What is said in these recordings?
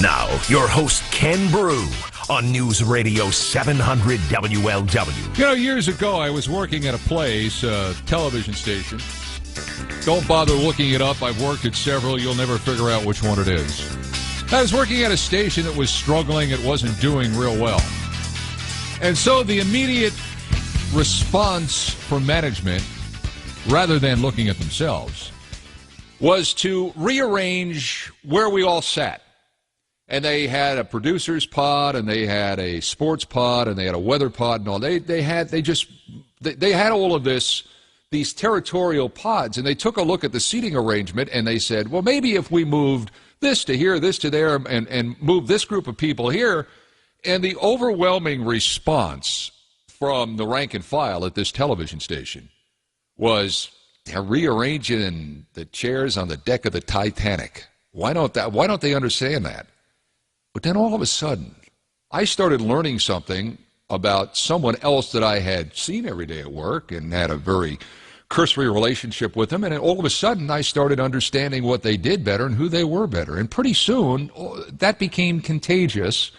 Now, your host, Ken Brew, on News Radio 700 WLW. You know, years ago, I was working at a place, a television station. Don't bother looking it up. I've worked at several. You'll never figure out which one it is. I was working at a station that was struggling. It wasn't doing real well. And so the immediate response from management, rather than looking at themselves, was to rearrange where we all sat. And they had a producer's pod, and they had a sports pod, and they had a weather pod, and all. They had all of these territorial pods, and they took a look at the seating arrangement, and they said, well, maybe if we moved this to here, this to there, and moved this group of people here. And the overwhelming response from the rank and file at this television station was, they're rearranging the chairs on the deck of the Titanic. Why don't they understand that? But then all of a sudden, I started learning something about someone else that I had seen every day at work and had a very cursory relationship with them. And all of a sudden, I started understanding what they did better and who they were better. And pretty soon, that became contagious.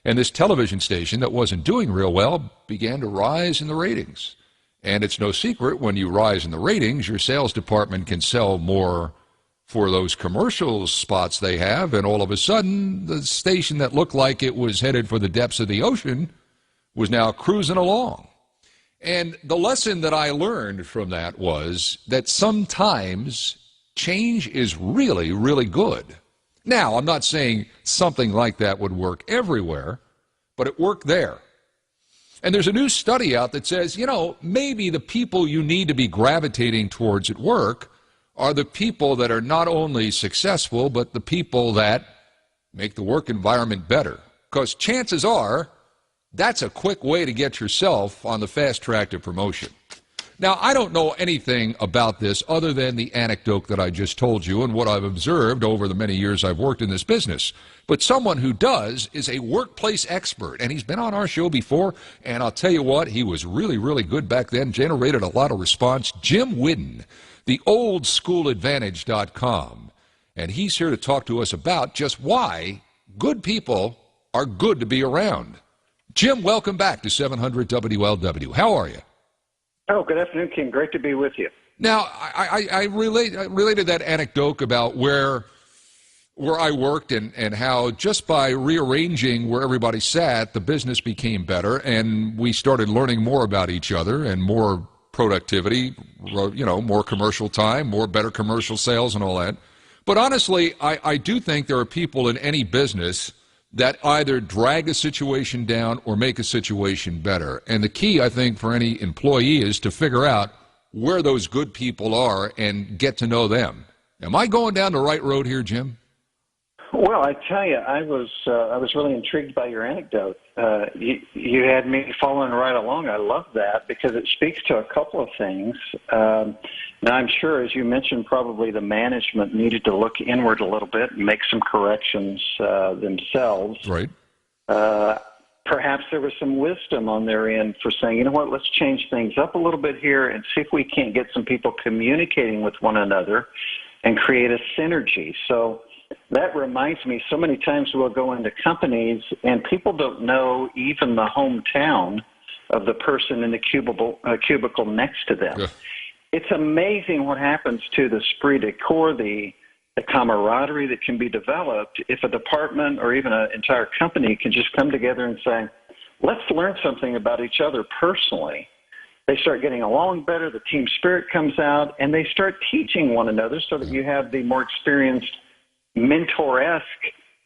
And this television station that wasn't doing real well began to rise in the ratings. And it's no secret, when you rise in the ratings, your sales department can sell more for those commercial spots they have, and all of a sudden, the station that looked like it was headed for the depths of the ocean was now cruising along. And the lesson that I learned from that was that sometimes change is really, really good. Now, I'm not saying something like that would work everywhere, but it worked there. And there's a new study out that says, maybe the people you need to be gravitating towards at work are the people that are not only successful, but the people that make the work environment better. Because chances are, that's a quick way to get yourself on the fast track to promotion. Now, I don't know anything about this other than the anecdote that I just told you and what I've observed over the many years I've worked in this business. But someone who does is a workplace expert, and he's been on our show before, and I'll tell you what, he was really, really good back then, generated a lot of response. Jim Whiddon, the oldschooladvantage.com, and he's here to talk to us about just why good people are good to be around. Jim, welcome back to 700 WLW. How are you? Oh, good afternoon, King. Great to be with you. Now, I related that anecdote about where I worked and how just by rearranging where everybody sat, the business became better, and we started learning more about each other and more productivity, more commercial time, better commercial sales and all that. But honestly, I do think there are people in any business that either drag a situation down or make a situation better. And the key, I think, for any employee is to figure out where those good people are and get to know them. Am I going down the right road here, Jim? Well, I tell you, I was really intrigued by your anecdote. You had me following right along. I love that because it speaks to a couple of things. Now, I'm sure, as you mentioned, probably the management needed to look inward a little bit and make some corrections themselves. Right. Perhaps there was some wisdom on their end for saying, you know what, let's change things up a little bit here and see if we can't get some people communicating with one another and create a synergy. So that reminds me, so many times we'll go into companies and people don't know even the hometown of the person in the cubicle next to them. Yeah. It's amazing what happens to the esprit de corps, the camaraderie that can be developed if a department or even an entire company can just come together and say, let's learn something about each other personally. They start getting along better, the team spirit comes out, and they start teaching one another so that you have the more experienced mentor-esque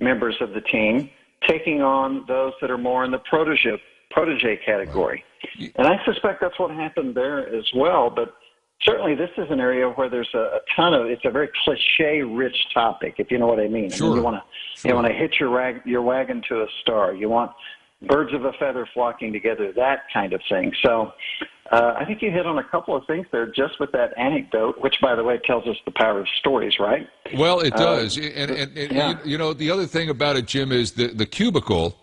members of the team taking on those that are more in the protege category. And I suspect that's what happened there as well, but certainly this is an area where there's a ton of, it's a very cliche-rich topic, if you know what I mean. Sure. I mean, you want to hit your wagon to a star. You want birds of a feather flocking together, that kind of thing. So I think you hit on a couple of things there just with that anecdote, which, by the way, tells us the power of stories, right? Well, it does. And yeah. The other thing about it, Jim, is the cubicle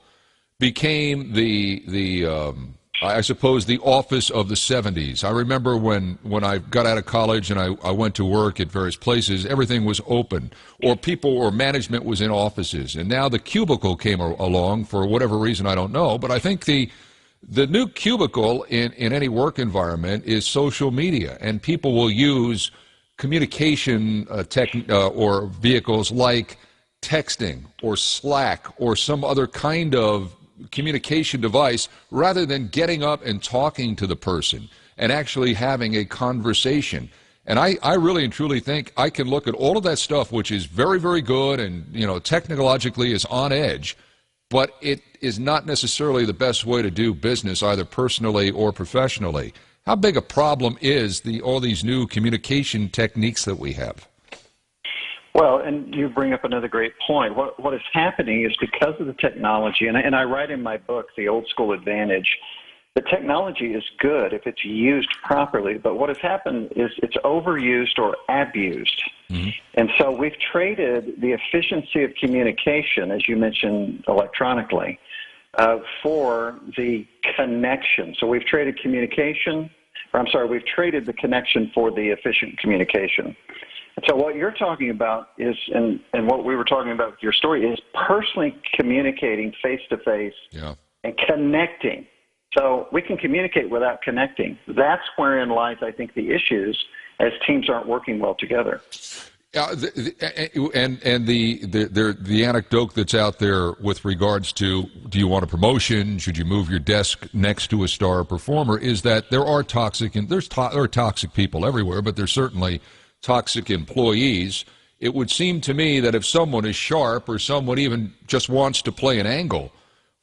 became the I suppose, the office of the 70s. I remember when I got out of college and I went to work at various places, everything was open, or people or management was in offices. And now the cubicle came along for whatever reason, I don't know. But I think the new cubicle in any work environment is social media, and people will use communication or vehicles like texting or Slack or some other kind of communication device rather than getting up and talking to the person and actually having a conversation. And I really and truly think I can look at all of that stuff, which is very, very good and, technologically is on edge, but it is not necessarily the best way to do business, either personally or professionally. How big a problem is all these new communication techniques that we have? Well, and you bring up another great point. What is happening is because of the technology, and I write in my book, The Old School Advantage, the technology is good if it's used properly, but what has happened is it's overused or abused. Mm-hmm. And so we've traded the efficiency of communication, as you mentioned, electronically, for the connection. So we've traded we've traded the connection for the efficient communication. And so what you're talking about is, and what we were talking about with your story, is personally communicating face-to-face and connecting. So we can communicate without connecting. That's wherein lies, I think, the issues as teams aren't working well together. And the anecdote that's out there with regards to, do you want a promotion? Should you move your desk next to a star performer? Is that there are toxic people everywhere, but there's certainly toxic employees. It would seem to me that if someone is sharp or someone even just wants to play an angle,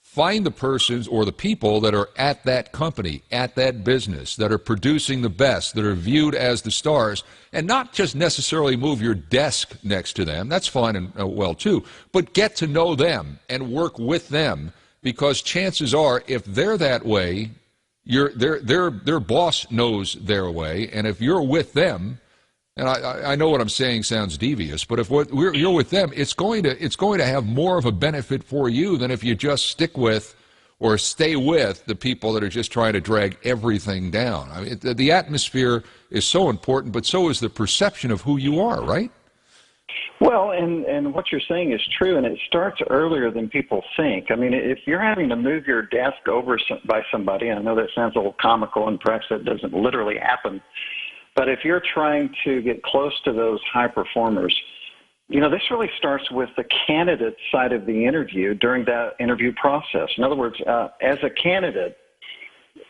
find the persons or the people that are at that company, at that business, that are producing the best, that are viewed as the stars, and not just necessarily move your desk next to them. That's fine and well too, but get to know them and work with them, because chances are, if they're that way, their boss knows their way, and if you're with them, and I know what I'm saying sounds devious, but if you're with them, it's going to have more of a benefit for you than if you just stick with or stay with the people that are just trying to drag everything down. I mean, the atmosphere is so important, but so is the perception of who you are, right? Well, and what you're saying is true, and it starts earlier than people think. I mean, if you're having to move your desk over by somebody, and I know that sounds a little comical, and perhaps that doesn't literally happen, but if you're trying to get close to those high performers, this really starts with the candidate side of the interview during that interview process. In other words, as a candidate,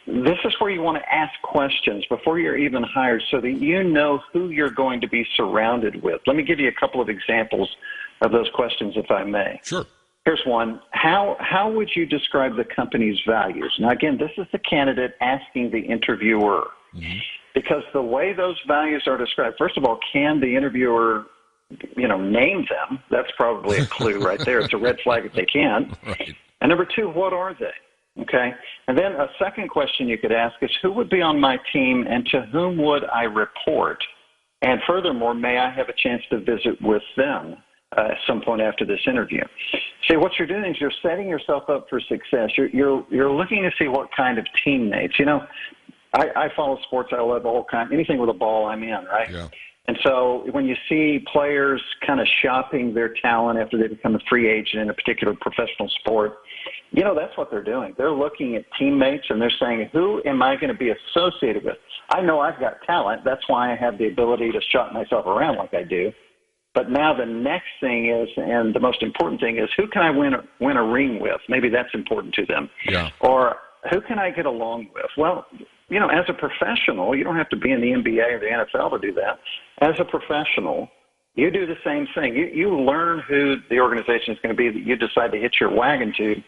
this is where you want to ask questions before you're even hired so that you know who you're going to be surrounded with. Let me give you a couple of examples of those questions, if I may. Sure. Here's one. How would you describe the company's values? Now, again, this is the candidate asking the interviewer. Mm-hmm. Because the way those values are described, first of all, can the interviewer, name them? That's probably a clue right there. It's a red flag if they can't. Right. And number two, what are they? Okay. And then a second question you could ask is, who would be on my team and to whom would I report? And furthermore, may I have a chance to visit with them at some point after this interview? See, what you're doing is you're setting yourself up for success. You're looking to see what kind of teammates. I follow sports. I love anything with a ball I'm in, right? Yeah. And so when you see players kind of shopping their talent after they become a free agent in a particular professional sport, that's what they're doing. They're looking at teammates and they're saying, who am I going to be associated with? I know I've got talent. That's why I have the ability to shop myself around like I do. But now the next thing is, and the most important thing is, who can I win a ring with? Maybe that's important to them. Yeah. Or who can I get along with? Well, as a professional, you don't have to be in the NBA or the NFL to do that. As a professional, you do the same thing. You learn who the organization is going to be that you decide to hitch your wagon to,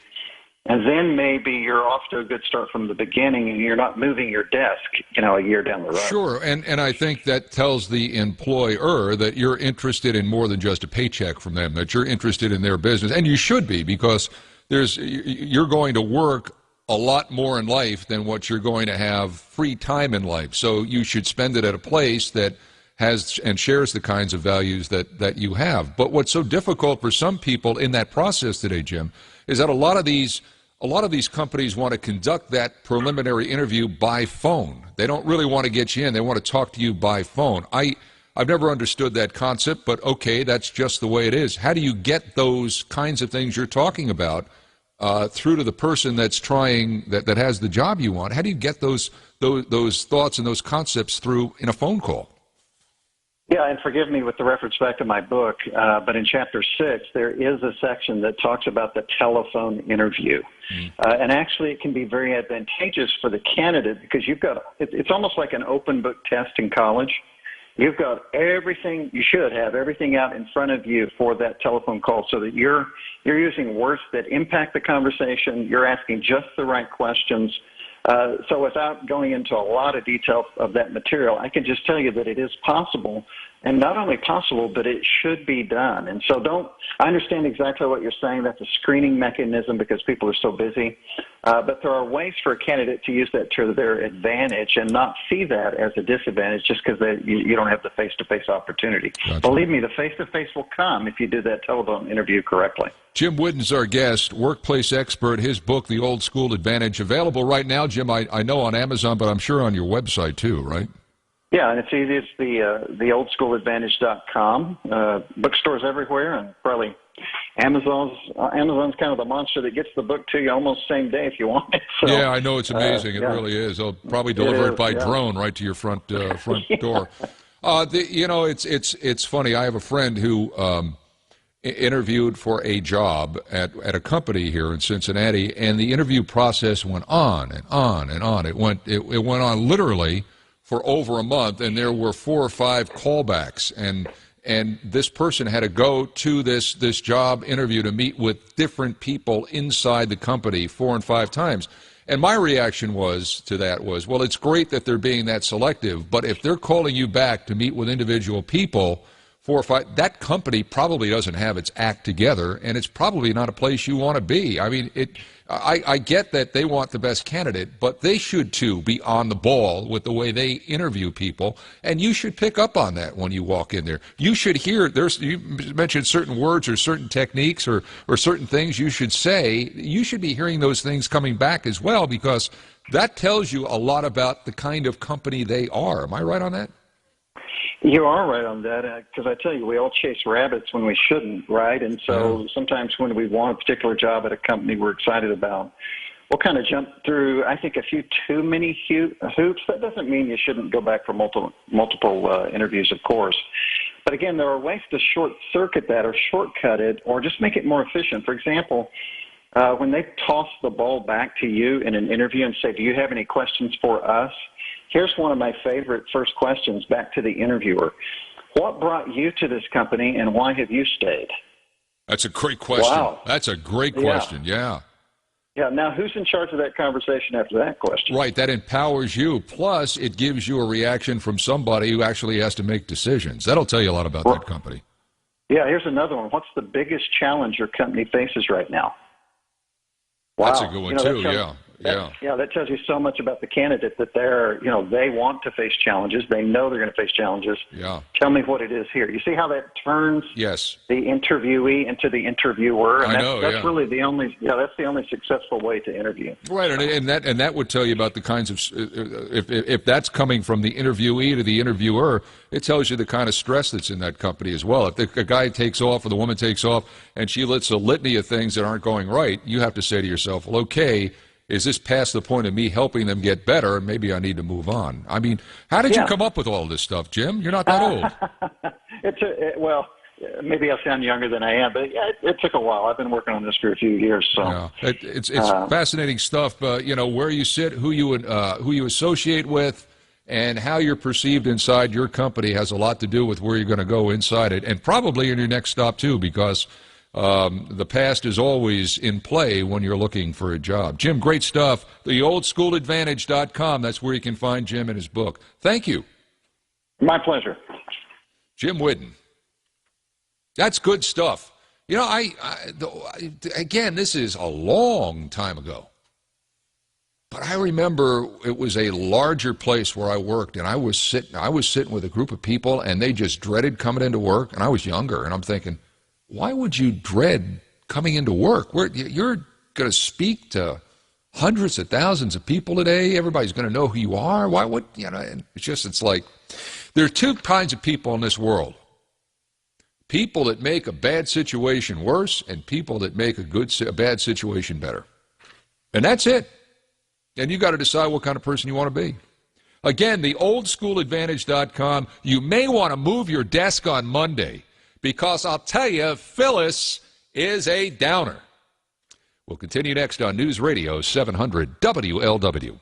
and then maybe you're off to a good start from the beginning and you're not moving your desk, a year down the road. Sure, and I think that tells the employer that you're interested in more than just a paycheck from them, that you're interested in their business, and you should be, because you're going to work a lot more in life than what you're going to have free time in life. So you should spend it at a place that has and shares the kinds of values that you have. But what's so difficult for some people in that process today, Jim, is that a lot of these a lot of these companies want to conduct that preliminary interview by phone. They don't really want to get you in. They want to talk to you by phone. I've never understood that concept, but okay, that's just the way it is. How do you get those kinds of things you're talking about through to the person that's trying, that has the job you want? How do you get those thoughts and those concepts through in a phone call? Yeah, and forgive me with the reference back to my book, but in Chapter 6, there is a section that talks about the telephone interview. And actually, it can be very advantageous for the candidate because it's almost like an open book test in college. You've got everything, you should have everything out in front of you for that telephone call so that you're using words that impact the conversation, you're asking just the right questions. So without going into a lot of detail of that material, I can just tell you that it is possible, and not only possible, but it should be done. And so I understand exactly what you're saying. That's a screening mechanism because people are so busy. But there are ways for a candidate to use that to their advantage and not see that as a disadvantage just because you don't have the face-to-face opportunity. Gotcha. Believe me, the face-to-face will come if you do that telephone interview correctly. Jim Whiddon's our guest, workplace expert. His book, The Old School Advantage, available right now, Jim, I know on Amazon, but I'm sure on your website too, right? Yeah, and it's easy. It's the oldschooladvantage.com. Bookstores everywhere, and probably Amazon's kind of the monster that gets the book to you almost same day if you want it. So, yeah, I know, it's amazing. It really is. They'll probably deliver it by drone right to your front door. It's funny. I have a friend who interviewed for a job at a company here in Cincinnati, and the interview process went on and on and on. It went on literally for over a month, and there were 4 or 5 callbacks, and this person had to go to this job interview to meet with different people inside the company 4 and 5 times. And my reaction to that was, well, it's great that they're being that selective, but if they're calling you back to meet with individual people 4 or 5, that company probably doesn't have its act together, and it's probably not a place you want to be. I mean, I get that they want the best candidate, but they should, too, be on the ball with the way they interview people, and you should pick up on that when you walk in there. You should hear, you mentioned certain words or certain techniques or certain things you should say. You should be hearing those things coming back as well, because that tells you a lot about the kind of company they are. Am I right on that? You are right on that, because I tell you, we all chase rabbits when we shouldn't, right? And so sometimes when we want a particular job at a company we're excited about, we'll kind of jump through, I think, a few too many hoops. That doesn't mean you shouldn't go back for multiple interviews, of course. But again, there are ways to short-circuit that or shortcut it or just make it more efficient. For example, when they toss the ball back to you in an interview and say, do you have any questions for us? Here's one of my favorite first questions back to the interviewer. What brought you to this company, and why have you stayed? That's a great question. Wow. That's a great question, yeah. Yeah, now who's in charge of that conversation after that question? Right, that empowers you. Plus, it gives you a reaction from somebody who actually has to make decisions. That'll tell you a lot about that company. Yeah, here's another one. What's the biggest challenge your company faces right now? Wow. That's a good one, too, yeah. Yeah, that tells you so much about the candidate that they want to face challenges. They know they're going to face challenges. Yeah. Tell me what it is here. You see how that turns the interviewee into the interviewer? And that's really the only that's the only successful way to interview. Right, and that would tell you about the kinds of if that's coming from the interviewee to the interviewer, it tells you the kind of stress that's in that company as well. If a guy takes off or the woman takes off and she lists a litany of things that aren't going right, you have to say to yourself, well, okay, is this past the point of me helping them get better, and maybe I need to move on? I mean, how did you come up with all this stuff, Jim? You're not that old. Well, maybe I sound younger than I am, but it took a while. I've been working on this for a few years. So yeah. It's fascinating stuff. Where you sit, who you associate with, and how you're perceived inside your company has a lot to do with where you're going to go inside it, and probably in your next stop too, because the past is always in play when you're looking for a job. Jim, great stuff. TheOldSchoolAdvantage.com. That's where you can find Jim and his book. Thank you. My pleasure. Jim Whiddon. That's good stuff. Again, this is a long time ago. But I remember it was a larger place where I worked, and I was sitting with a group of people, and they just dreaded coming into work, and I was younger, and I'm thinking, why would you dread coming into work? You're going to speak to hundreds of thousands of people today. Everybody's going to know who you are. Why would, it's like there are two kinds of people in this world. People that make a bad situation worse and people that make a bad situation better. And that's it. And you got to decide what kind of person you want to be. Again, the oldschooladvantage.com. You may want to move your desk on Monday because I'll tell you, Phyllis is a downer. We'll continue next on News Radio 700 WLW.